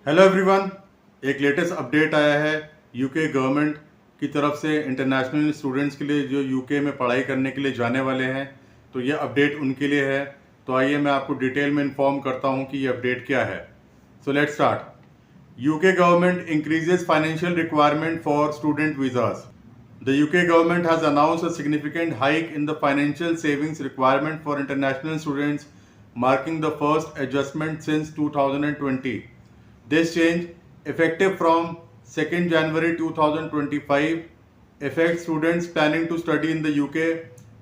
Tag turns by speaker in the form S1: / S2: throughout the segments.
S1: Hello everyone, एक latest update आया है यूके गवर्नमेंट की तरफ से इंटरनेशनल स्टूडेंट्स के लिए जो यूके में पढ़ाई करने के लिए जाने वाले हैं। तो ये अपडेट उनके लिए है। तो आइए मैं आपको डिटेल में इन्फॉर्म करता हूँ कि ये अपडेट क्या है। So let's start. UK government increases financial requirement for student visas. The UK government has announced a significant hike in the financial savings requirement for international students, marking the first adjustment since 2020. This change, effective from 2nd January 2025, affects students planning to study in the UK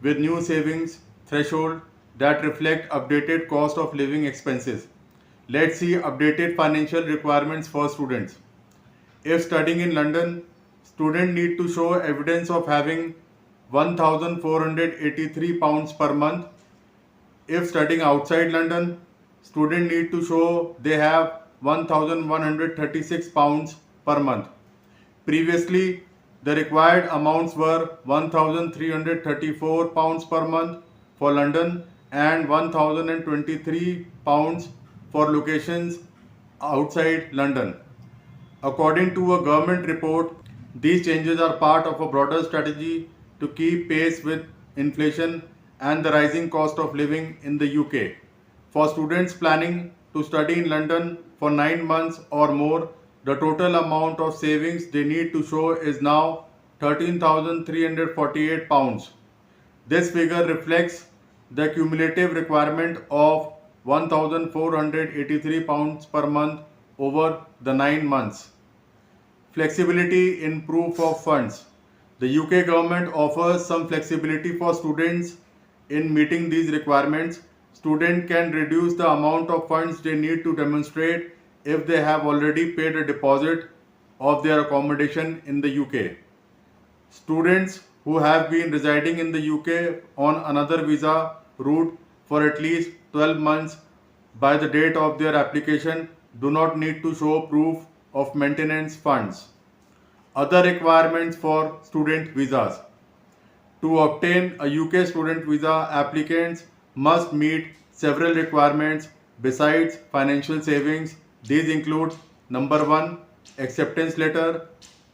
S1: with new savings threshold that reflect updated cost of living expenses. Let's see updated financial requirements for students. If studying in London, students need to show evidence of having £1,483 per month. If studying outside London, students need to show they have £1,136 per month. Previously, the required amounts were £1,334 per month for London and £1,023 for locations outside London. According to a government report, these changes are part of a broader strategy to keep pace with inflation and the rising cost of living in the UK. For students planning to study in London for 9 months or more, the total amount of savings they need to show is now £13,348. This figure reflects the cumulative requirement of £1,483 per month over the 9 months. Flexibility in proof of funds. The UK government offers some flexibility for students in meeting these requirements. Students can reduce the amount of funds they need to demonstrate if they have already paid a deposit of their accommodation in the UK. Students who have been residing in the UK on another visa route for at least 12 months by the date of their application do not need to show proof of maintenance funds. Other requirements for student visas. To obtain a UK student visa, applicants must meet several requirements besides financial savings. These include number 1, acceptance letter,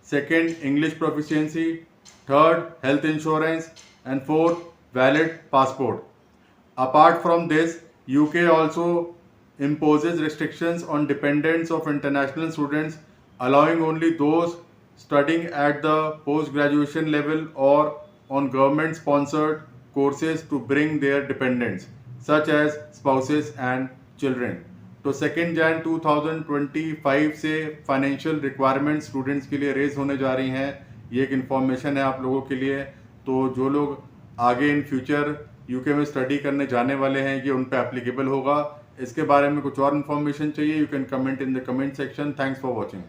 S1: 2nd, English proficiency, 3rd, health insurance, and 4th, valid passport. Apart from this, UK also imposes restrictions on dependents of international students, allowing only those studying at the post-graduation level or on government-sponsored courses to bring their dependents, such as spouses and children. तो 2 Jan 2025 से financial requirement students के लिए raise होने जा रही हैं। ये एक इन्फॉर्मेशन है आप लोगों के लिए। तो जो लोग आगे इन फ्यूचर यूके में स्टडी करने जाने वाले हैं ये उन पे एप्लीकेबल होगा। इसके बारे में कुछ और इन्फॉर्मेशन चाहिए, you can comment in the comment section. Thanks for watching.